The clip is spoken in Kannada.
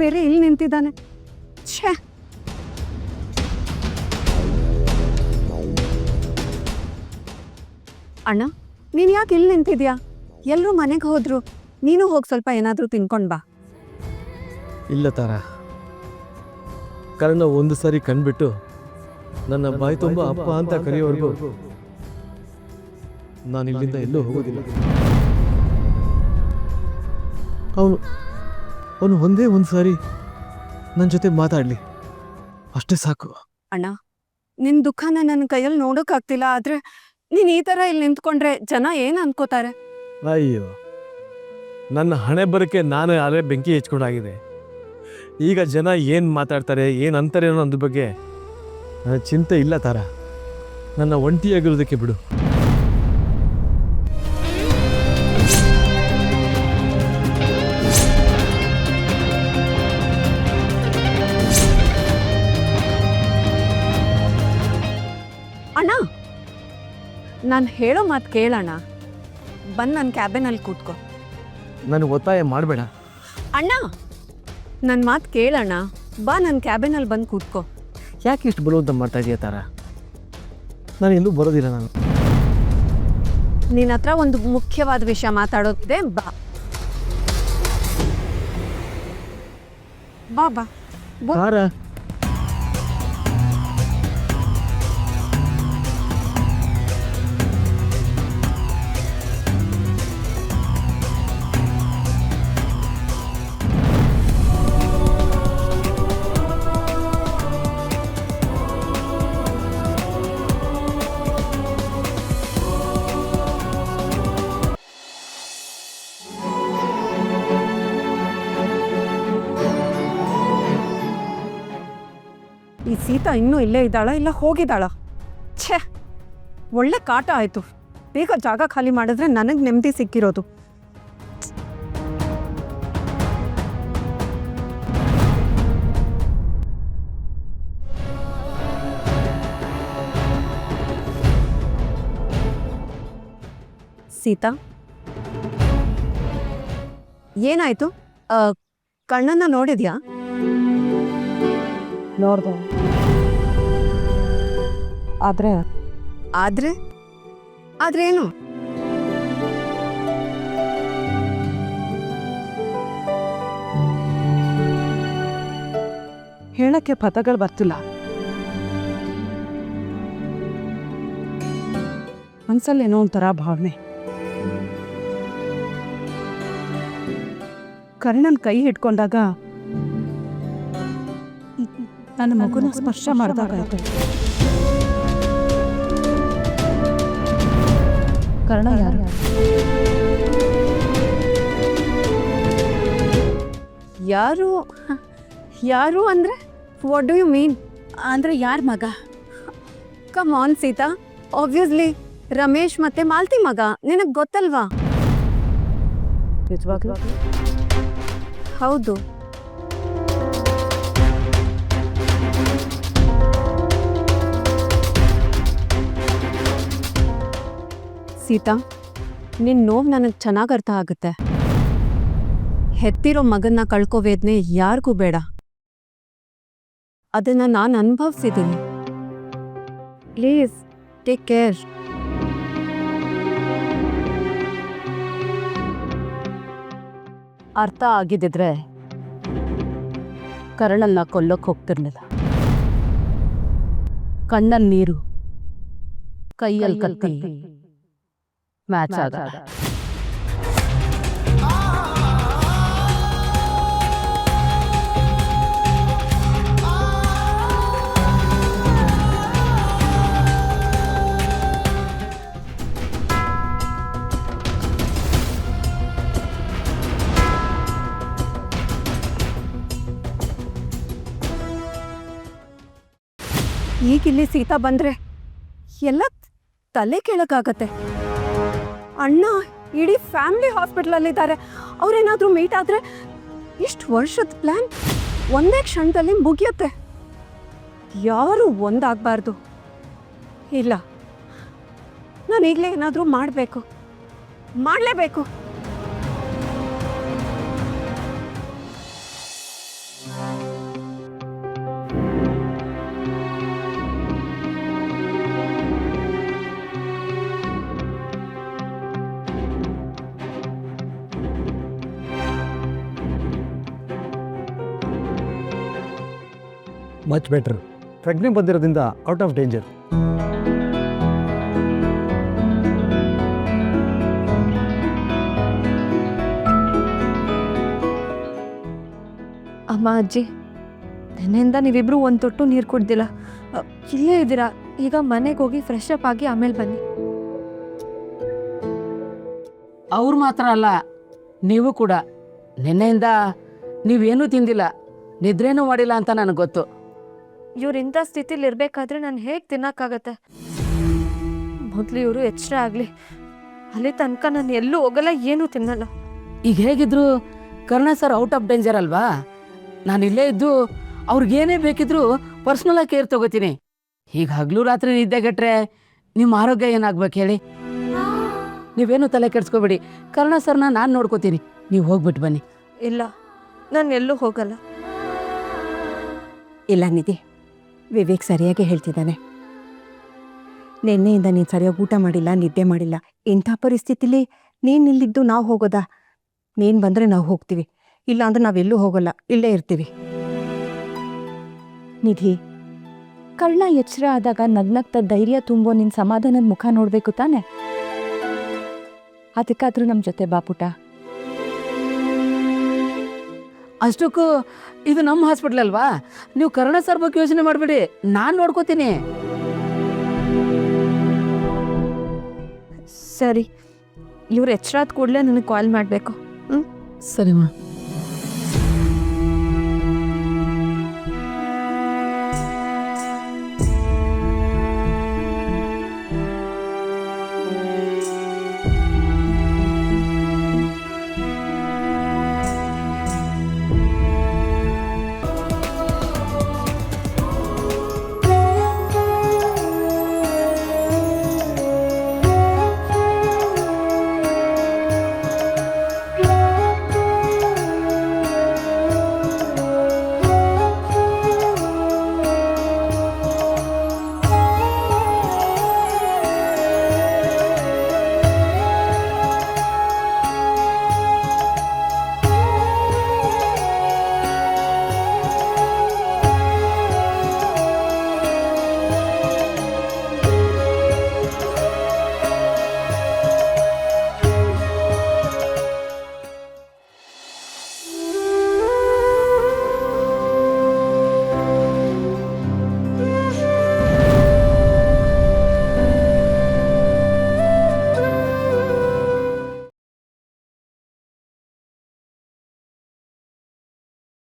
ಬೇರೆ ಇಲ್ಲಿ ನಿಂತಿದ್ದಾನೆ. ಛೇ, ಅಣ್ಣ ನೀನು ಯಾಕೆ ಇಲ್ಲಿ ನಿಂತಿದ್ಯಾ? ಎಲ್ಲರೂ ಮನೆಗೆ ಹೋದ್ರು, ನೀನು ಹೋಗಿ ಸ್ವಲ್ಪ ಏನಾದರೂ ತಿನ್ಕೊಂಡು ಬಾ. ಇಲ್ಲ ತಾರ, ಕರ್ಣ ಒಂದು ಸಾರಿ ಕಂಡ್ಬಿಟ್ಟು ನನ್ನ ಬಾಯಿ ತುಂಬ ಅಪ್ಪ ಅಂತ ಕರೆಯೋವರೆಗೂ ನಾನು ಇಲ್ಲಿಂದ ಎಲ್ಲೂ ಹೋಗೋದಿಲ್ಲ. ಅವನು ಒಂದೇ ಒಂದು ಸಾರಿ ನನ್ನ ಜೊತೆ ಮಾತಾಡಲಿ, ಅಷ್ಟೇ ಸಾಕು. ಅಣ್ಣ, ನಿನ್ನ ದುಃಖನ ನನ್ನ ಕೈಯಲ್ಲಿ ನೋಡೋಕ್ಕಾಗ್ತಿಲ್ಲ. ಆದರೆ ನೀನು ಈ ಥರ ಇಲ್ಲಿ ನಿಂತ್ಕೊಂಡ್ರೆ ಜನ ಏನು ಅನ್ಕೋತಾರೆ? ಅಯ್ಯೋ, ನನ್ನ ಹಣೆ ಬರೋಕ್ಕೆ ನಾನು ಯಾರೇ ಬೆಂಕಿ ಹೆಚ್ಕೊಂಡಾಗಿದೆ. ಈಗ ಜನ ಏನು ಮಾತಾಡ್ತಾರೆ, ಏನು ಅಂತಾರೆ ಅನ್ನೋ ಅದ್ರ ಬಗ್ಗೆ ನನ್ನ ಚಿಂತೆ ಇಲ್ಲ ತಾರ. ನನ್ನ ಒಂಟಿಯಾಗಿರೋದಕ್ಕೆ ಬಿಡು. ಅಣ್ಣ, ನಾನು ಹೇಳೋ ಮಾತು ಕೇಳೋಣ. ಬಂದು ನನ್ನ ಕ್ಯಾಬಿನಲ್ಲಿ ಕೂತ್ಕೋ. ನನಗೆ ಒತ್ತಾಯ ಮಾಡಬೇಡ. ಅಣ್ಣ, ನನ್ನ ಮಾತು ಕೇಳೋಣ. ಬಾ, ನನ್ನ ಕ್ಯಾಬಿನಲ್ಲಿ ಬಂದು ಕೂತ್ಕೋ. ಯಾಕೆ ಇಷ್ಟು ಬಲವಂತ ಮಾಡ್ತಾ ಇದೆಯಾ ತಾರ? ನಾನು ಎಲ್ಲೂ ಬರೋದಿಲ್ಲ. ನಾನು ನಿನ್ನ ಹತ್ರ ಒಂದು ಮುಖ್ಯವಾದ ವಿಷಯ ಮಾತಾಡೋದಿದೆ. ಬಾ ಬಾ ಬಾ ಬಾ. ತಾರ, ಈ ಸೀತಾ ಇನ್ನೂ ಇಲ್ಲೇ ಇದ್ದಾಳ, ಇಲ್ಲ ಹೋಗಿದ್ದಾಳ? ಛೇ, ಒಳ್ಳೆ ಕಾಟ ಆಯಿತು. ಬೇಗ ಜಾಗ ಖಾಲಿ ಮಾಡಿದ್ರೆ ನನಗೆ ನೆಮ್ಮದಿ ಸಿಕ್ಕಿರೋದು. ಸೀತಾ, ಏನಾಯ್ತು? ಕಣ್ಣನ್ನ ನೋಡಿದ್ಯಾ? ನೋಡ್ದೆ. ಆದ್ರೆ ಆದ್ರೆ ಆದ್ರೇನು? ಹೇಳಕ್ಕೆ ಪದಗಳು ಬರ್ತಿಲ್ಲ. ಮನ್ಸಲ್ಲೇನೋ ಒಂಥರ ಭಾವನೆ. ಕರ್ಣನ್ ಕೈ ಹಿಡ್ಕೊಂಡಾಗ ನನ್ನ ಮಗುನ ಸ್ಪರ್ಶ ಮಾಡಿದಾಗ ಕರ್ಣ ಯಾರು? ಯಾರು ಯಾರು ಅಂದ್ರೆ ವಾಟ್ ಡು ಯು ಮೀನ್? ಅಂದ್ರೆ ಯಾರ ಮಗ? Come on Sita, obviously Ramesh ಮತ್ತೆ ಮಾಲ್ತಿ ಮಗ. ನಿನಗೆ ಗೊತ್ತಲ್ವಾ? ನಿಜವಾಗ್ಲೂ? ಹೌದು. ಸೀತಾ, ನಿನ್ನ ನೋವು ನನಗೆ ಚೆನ್ನಾಗಿ ಅರ್ಥ ಆಗುತ್ತೆ. ಹೆತ್ತಿರೋ ಮಗನ್ನ ಕಳ್ಕೋ ವೇದನೆ ಯಾರಿಗೂ ಬೇಡ. ಅದನ್ನ ನಾನು ಅನುಭವಿಸಿದ್ದೀನಿ. Please take care. ಅರ್ಥ ಆಗಿದ್ದಿದ್ರೆ ಕರ್ಣನ್ನ ಕೊಲ್ಲೋಕೆ ಹೋಗ್ತಿರ್ಲಿಲ್ಲ. ಕಣ್ಣಲ್ಲಿ ನೀರು, ಕೈಯಲ್ಲಿ ಕತ್ತಿ ಮ್ಯಾಚ್ ಆಗ. ಈಗಿಲ್ಲಿ ಸೀತಾ ಬಂದ್ರೆ ಎಲ್ಲ ತಲೆ ಕೆಳಗಾಗತ್ತೆ. ಅಣ್ಣ ಇಡೀ ಫ್ಯಾಮಿಲಿ ಹಾಸ್ಪಿಟಲಲ್ಲಿದ್ದಾರೆ. ಅವರೇನಾದರೂ ಮೀಟ್ ಆದರೆ ಇಷ್ಟು ವರ್ಷದ ಪ್ಲ್ಯಾನ್ ಒಂದೇ ಕ್ಷಣದಲ್ಲಿ ಮುಗಿಯುತ್ತೆ. ಯಾರೂ ಒಂದಾಗಬಾರ್ದು. ಇಲ್ಲ, ನಾನು ಈಗಲೇ ಏನಾದರೂ ಮಾಡಲೇಬೇಕು. Much better. ಪ್ರಜ್ಞೆ ಬಂದಿರೋದ್ರಿಂದ ಔಟ್ ಆಫ್ ಡೇಂಜರ್. ಅಮ್ಮ ಅಜ್ಜಿ, ನೆನ್ನೆಯಿಂದ ನೀವಿಬ್ರು ಒಂದು ತೊಟ್ಟು ನೀರು ಕುಡ್ದಿಲ್ಲ. ಇಲ್ಲೇ ಇದ್ದೀರಾ. ಈಗ ಮನೆಗೆ ಹೋಗಿ ಫ್ರೆಶ್ ಅಪ್ ಆಗಿ ಆಮೇಲೆ ಬನ್ನಿ. ಅವ್ರು ಮಾತ್ರ ಅಲ್ಲ, ನೀವು ಕೂಡ ನಿನ್ನೆಯಿಂದ ನೀವೇನೂ ತಿಂದಿಲ್ಲ, ನಿದ್ರೇನೂ ಮಾಡಿಲ್ಲ ಅಂತ ನನಗೆ ಗೊತ್ತು. ಇವ್ರು ಇಂಥ ಸ್ಥಿತಿಲಿ ಇರಬೇಕಾದ್ರೆ ನಾನು ಹೇಗೆ ತಿನ್ನೋಕ್ಕಾಗತ್ತೆ? ಮೊದಲು ಇವರು ಎಚ್ಚರ ಆಗಲಿ, ಅಲ್ಲಿ ತನಕ ನಾನು ಎಲ್ಲೂ ಹೋಗಲ್ಲ, ಏನೂ ತಿನ್ನಲ್ಲ. ಈಗ ಹೇಗಿದ್ರು Karna sir out of danger ಅಲ್ವಾ? ನಾನು ಇಲ್ಲೇ ಇದ್ದು ಅವ್ರಿಗೇನೇ ಬೇಕಿದ್ರು ಪರ್ಸ್ನಲಾಗಿ ಕೇರ್ ತಗೋತೀನಿ. ಈಗ ಹಗಲು ರಾತ್ರಿ ನಿದ್ದೆಗೆಟ್ರೆ ನಿಮ್ಮ ಆರೋಗ್ಯ ಏನಾಗ್ಬೇಕು ಹೇಳಿ? ನೀವೇನು ತಲೆ ಕೆಡ್ಸ್ಕೊಬೇಡಿ, ಕರ್ಣ ಸರ್ನ ನಾನು ನೋಡ್ಕೋತೀನಿ. ನೀವು ಹೋಗ್ಬಿಟ್ಟು ಬನ್ನಿ. ಇಲ್ಲ, ನಾನು ಎಲ್ಲೂ ಹೋಗಲ್ಲ. ಇಲ್ಲ ನಿಧಿ, ವಿವೇಕ್ ಸರಿಯಾಗಿ ಹೇಳ್ತಿದ್ದಾನೆ. ನಿನ್ನೆಯಿಂದ ನೀನು ಸರಿಯಾಗಿ ಊಟ ಮಾಡಿಲ್ಲ, ನಿದ್ದೆ ಮಾಡಿಲ್ಲ. ಇಂಥ ಪರಿಸ್ಥಿತಿಲಿ ನೀನು ಇಲ್ಲಿದ್ದು ನಾವು ಹೋಗೋದಾ? ನೀನು ಬಂದರೆ ನಾವು ಹೋಗ್ತೀವಿ, ಇಲ್ಲ ಅಂದ್ರೆ ನಾವೆಲ್ಲೂ ಹೋಗೋಲ್ಲ, ಇಲ್ಲೇ ಇರ್ತೀವಿ. ನಿಧಿ, ಕಳ್ಳ ಎಚ್ಚರ ಆದಾಗ ನಗ್ನಗ್ತ ಧೈರ್ಯ ತುಂಬೋ ನಿನ್ನ ಸಮಾಧಾನದ ಮುಖ ನೋಡಬೇಕು ತಾನೆ? ಅದಕ್ಕಾದ್ರೂ ನಮ್ಮ ಜೊತೆ ಬಾಪುಟ. ಅಷ್ಟಕ್ಕೂ ಇದು ನಮ್ಮ ಹಾಸ್ಪಿಟ್ಲ್ ಅಲ್ವಾ? ನೀವು ಕರ್ಣ ಸರ್ ಬಗ್ಗೆ ಯೋಚನೆ ಮಾಡಬೇಡಿ, ನಾನು ನೋಡ್ಕೋತೀನಿ. ಸರಿ, ಇವ್ರು ಎಚ್ಚರ ಆದ ಕೂಡಲೇ ನನಗೆ ಕಾಲ್ ಮಾಡಬೇಕು. ಸರಿ ಮಾ.